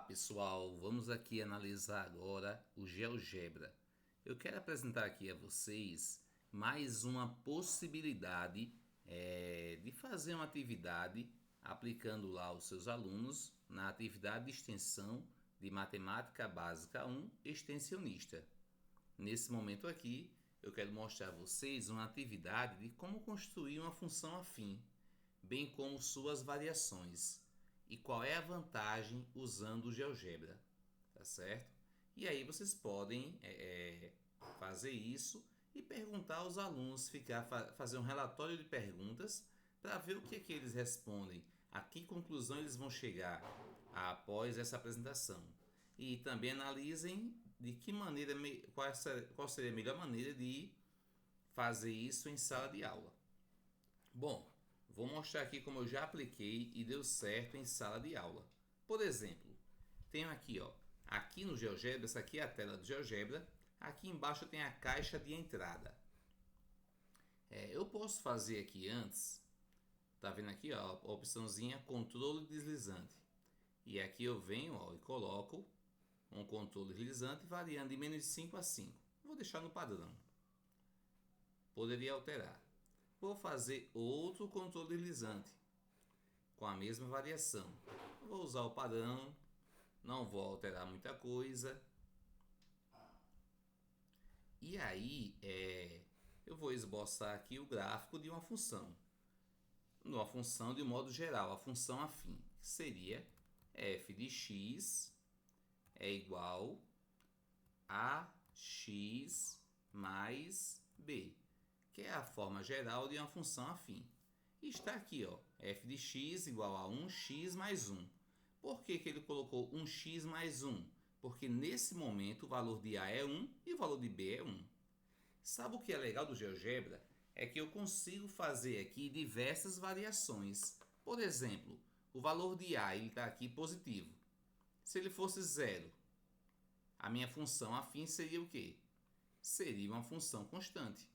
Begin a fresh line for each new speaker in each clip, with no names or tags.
Olá pessoal, vamos aqui analisar agora o GeoGebra. Eu quero apresentar aqui a vocês mais uma possibilidade de fazer uma atividade aplicando lá os seus alunos na atividade de extensão de Matemática Básica 1 Extensionista. Nesse momento aqui, eu quero mostrar a vocês uma atividade de como construir uma função afim, bem como suas variações e qual é a vantagem usando o GeoGebra, tá certo? E aí vocês podem fazer isso e perguntar aos alunos, fazer um relatório de perguntas para ver o que é que eles respondem, a que conclusão eles vão chegar após essa apresentação. E também analisem de que maneira, qual seria a melhor maneira de fazer isso em sala de aula. Bom, vou mostrar aqui como eu já apliquei e deu certo em sala de aula. Por exemplo, tenho aqui, aqui no GeoGebra, essa aqui é a tela do GeoGebra, aqui embaixo tem a caixa de entrada. Eu posso fazer aqui antes, tá vendo aqui, a opçãozinha controle deslizante. E aqui eu venho, e coloco um controle deslizante variando de menos de 5 a 5. Vou deixar no padrão. Poderia alterar. Vou fazer outro controle deslizante com a mesma variação. Vou usar o padrão, não vou alterar muita coisa. E aí eu vou esboçar aqui o gráfico de uma função. Uma função de modo geral, a função afim, que seria f de x é igual a x mais b, que é a forma geral de uma função afim. E está aqui, f de x igual a 1x mais 1. Por que ele colocou 1x mais 1? Porque nesse momento o valor de A é 1 e o valor de B é 1. Sabe o que é legal do GeoGebra? É que eu consigo fazer aqui diversas variações. Por exemplo, o valor de A está aqui positivo. Se ele fosse 0, a minha função afim seria o quê? Seria uma função constante.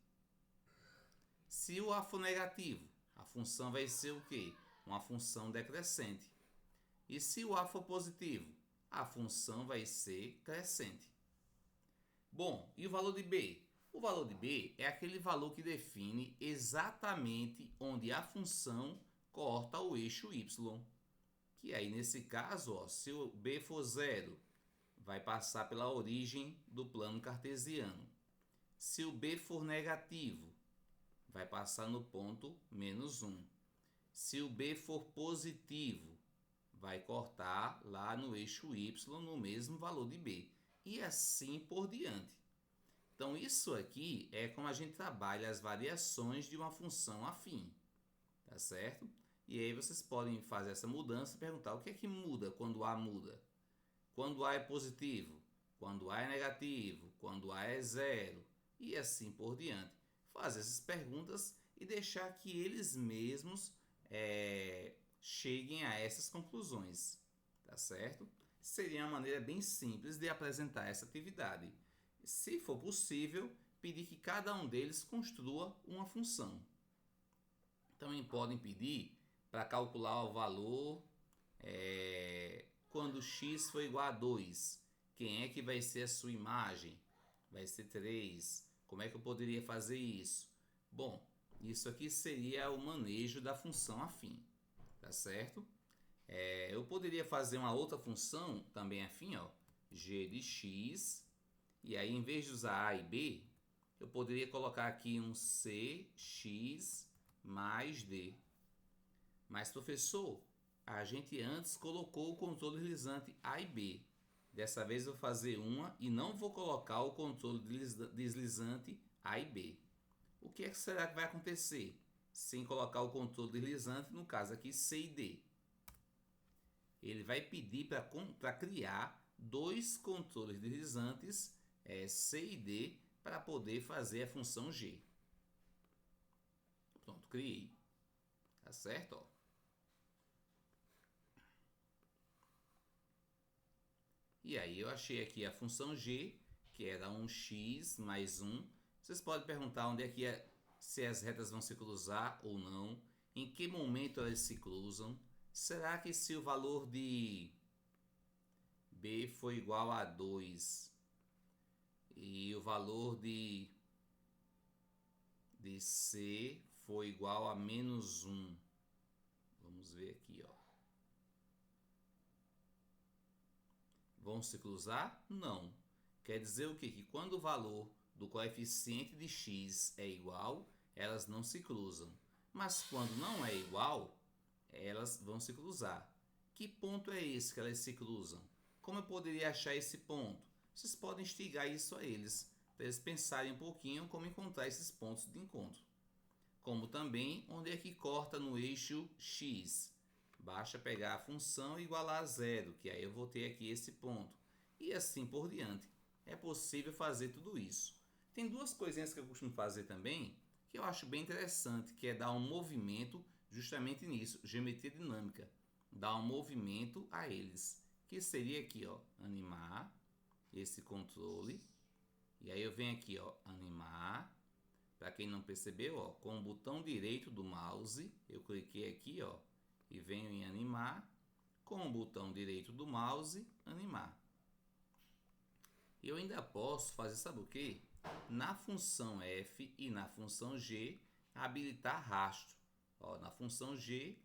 Se o A for negativo, a função vai ser o quê? Uma função decrescente. E se o A for positivo, a função vai ser crescente. Bom, e o valor de B? O valor de B é aquele valor que define exatamente onde a função corta o eixo y. Que aí, nesse caso, se o B for 0, vai passar pela origem do plano cartesiano. Se o B for negativo, vai passar no ponto menos 1. Se o B for positivo, vai cortar lá no eixo y no mesmo valor de B. E assim por diante. Então, isso aqui é como a gente trabalha as variações de uma função afim. Tá certo? E aí vocês podem fazer essa mudança e perguntar o que é que muda quando A muda. Quando A é positivo, quando A é negativo, quando A é 0 e assim por diante. Fazer essas perguntas e deixar que eles mesmos cheguem a essas conclusões, tá certo? Seria uma maneira bem simples de apresentar essa atividade. Se for possível, pedir que cada um deles construa uma função. Também podem pedir para calcular o valor quando x for igual a 2. Quem é que vai ser a sua imagem? Vai ser 3. Como é que eu poderia fazer isso? Bom, isso aqui seria o manejo da função afim, tá certo? Eu poderia fazer uma outra função também afim, g de x, e aí em vez de usar a e b, eu poderia colocar aqui um cx mais d. Mas professor, a gente antes colocou o controle deslizante A e B. Dessa vez eu vou fazer uma e não vou colocar o controle deslizante A e B. O que será que vai acontecer sem colocar o controle deslizante, no caso aqui C e D? Ele vai pedir para criar dois controles deslizantes C e D para poder fazer a função G. Pronto, criei. Tá certo? E aí eu achei aqui a função g, que era 1x mais 1. Vocês podem perguntar onde é que se as retas vão se cruzar ou não, em que momento elas se cruzam. Será que se o valor de B foi igual a 2 e o valor de C foi igual a menos 1. Vamos ver aqui, ó. Vão se cruzar? Não. Quer dizer o quê? Que quando o valor do coeficiente de x é igual, elas não se cruzam. Mas quando não é igual, elas vão se cruzar. Que ponto é esse que elas se cruzam? Como eu poderia achar esse ponto? Vocês podem instigar isso a eles, para eles pensarem um pouquinho como encontrar esses pontos de encontro. Como também onde é que corta no eixo x. Basta pegar a função e igualar a zero, que aí eu vou ter aqui esse ponto. E assim por diante. É possível fazer tudo isso. Tem duas coisinhas que eu costumo fazer também, que eu acho bem interessante, que é dar um movimento justamente nisso, geometria dinâmica. Dar um movimento a eles, que seria aqui, ó, animar esse controle. E aí eu venho aqui, ó, animar. Para quem não percebeu, ó, com o botão direito do mouse, eu cliquei aqui, ó, e venho em animar. Com o botão direito do mouse, animar. Eu ainda posso fazer, sabe o quê? Na função f e na função g, habilitar rastro. Ó, na função g,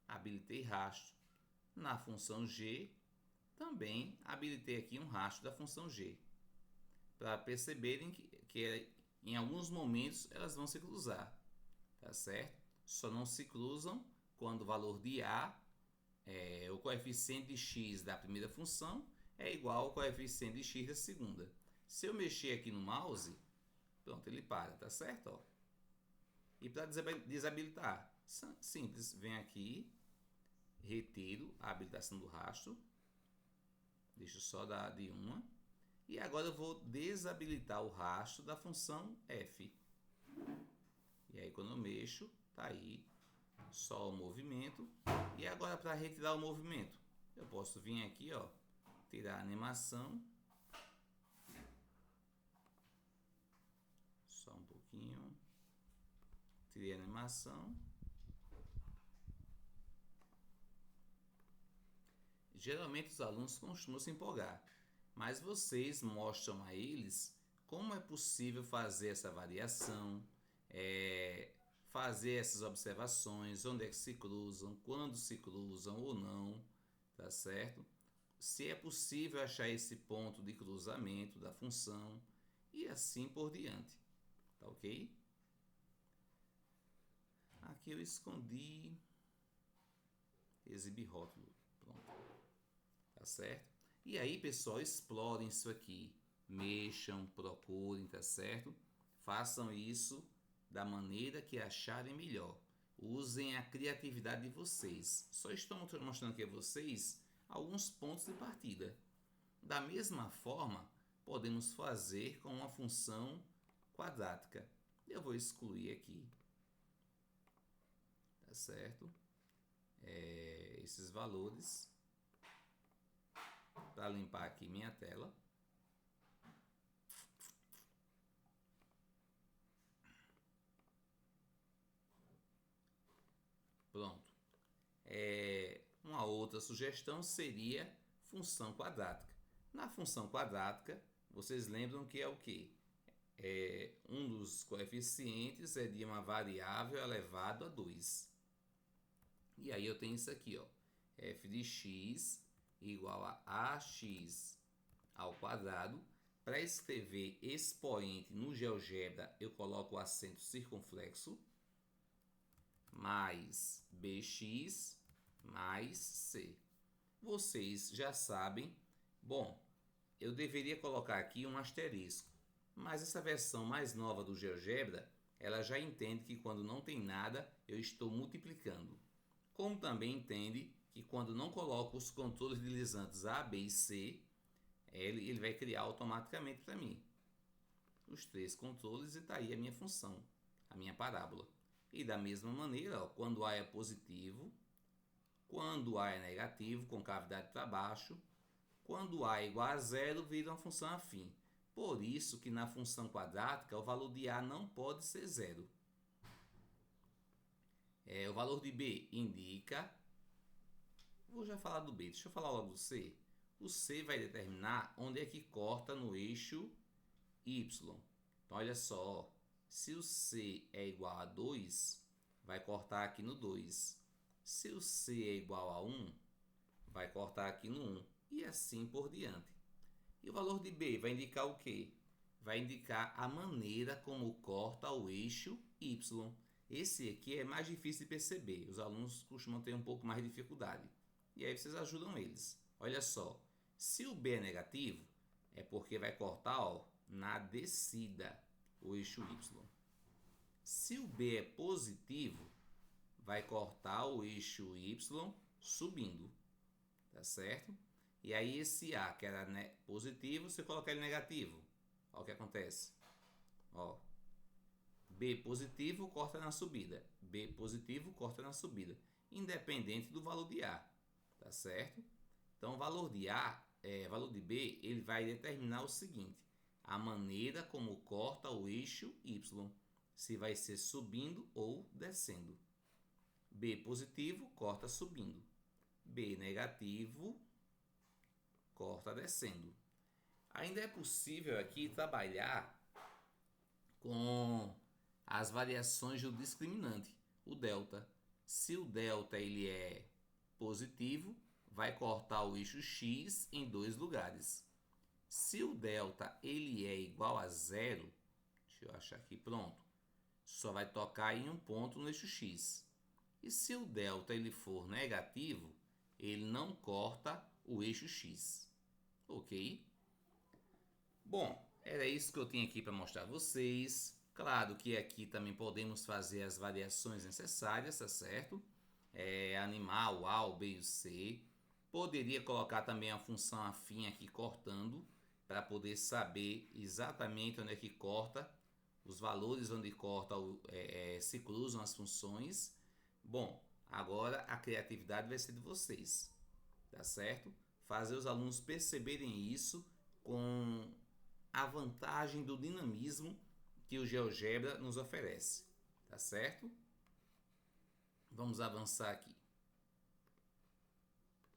habilitei rastro. Na função g, também habilitei aqui um rastro da função g. Para perceberem que em alguns momentos elas vão se cruzar, tá certo? Só não se cruzam quando o valor de a, o coeficiente de x da primeira função, é igual ao coeficiente de x da segunda. Se eu mexer aqui no mouse, pronto, ele para, tá certo? Ó. E para desabilitar, simples, vem aqui, retiro a habilitação do rastro, deixo só dar de uma, e agora eu vou desabilitar o rastro da função f. E aí quando eu mexo, tá aí, só o movimento. E agora para retirar o movimento, eu posso vir aqui, ó, tirar a animação. Só um pouquinho. Tirei a animação. Geralmente os alunos costumam se empolgar, mas vocês mostram a eles como é possível fazer essa variação, fazer essas observações, onde é que se cruzam, quando se cruzam ou não, tá certo? Se é possível achar esse ponto de cruzamento da função e assim por diante, tá ok? Aqui eu escondi exibir rótulo, pronto, tá certo? E aí, pessoal, explorem isso aqui, mexam, procurem, tá certo? Façam isso da maneira que acharem melhor. Usem a criatividade de vocês. Só estou mostrando aqui a vocês alguns pontos de partida. Da mesma forma, podemos fazer com uma função quadrática. Eu vou excluir aqui, tá certo? Esses valores, para limpar aqui minha tela. Pronto. Uma outra sugestão seria função quadrática. Na função quadrática, vocês lembram que é o quê? Um dos coeficientes é de uma variável elevado a 2. E aí eu tenho isso aqui, ó, f de x igual a ax ao quadrado. Para escrever expoente no GeoGebra, eu coloco o acento circunflexo, mais bx mais c. Vocês já sabem, bom, eu deveria colocar aqui um asterisco, mas essa versão mais nova do GeoGebra, ela já entende que quando não tem nada, eu estou multiplicando. Como também entende que quando não coloco os controles deslizantes A, B e C, ele vai criar automaticamente para mim os 3 controles e está aí a minha função, a minha parábola. E da mesma maneira, ó, quando A é positivo, quando A é negativo, com cavidade para baixo, quando A é igual a zero, vira uma função afim. Por isso que na função quadrática o valor de A não pode ser zero. O valor de B indica... Vou já falar do B, deixa eu falar logo do C. O C vai determinar onde é que corta no eixo Y. Então, olha só, se o C é igual a 2, vai cortar aqui no 2. Se o C é igual a 1, vai cortar aqui no 1. E assim por diante. E o valor de B vai indicar o quê? Vai indicar a maneira como corta o eixo Y. Esse aqui é mais difícil de perceber. Os alunos costumam ter um pouco mais de dificuldade. E aí vocês ajudam eles. Olha só, se o B é negativo, é porque vai cortar, ó, na descida o eixo Y. Se o B é positivo, vai cortar o eixo Y subindo, tá certo? E aí esse A, que era positivo, você coloca ele negativo. Olha o que acontece. Ó, B positivo corta na subida. B positivo corta na subida. Independente do valor de A. Tá certo? Então o valor de A, valor de B, ele vai determinar o seguinte. A maneira como corta o eixo Y. Se vai ser subindo ou descendo. B positivo corta subindo. B negativo corta descendo. Ainda é possível aqui trabalhar com as variações do discriminante, o delta. Se o delta ele é positivo, vai cortar o eixo X em dois lugares. Se o delta ele é igual a zero, deixa eu achar aqui, pronto, só vai tocar em um ponto no eixo X. E se o delta ele for negativo, ele não corta o eixo X. Ok? Bom, era isso que eu tinha aqui para mostrar a vocês. Claro que aqui também podemos fazer as variações necessárias, tá certo? Animar o A, o B e o C. Poderia colocar também a função afim aqui cortando, para poder saber exatamente onde é que corta, os valores onde corta, se cruzam as funções. Bom, agora a criatividade vai ser de vocês, tá certo? Fazer os alunos perceberem isso com a vantagem do dinamismo que o GeoGebra nos oferece, tá certo? Vamos avançar aqui.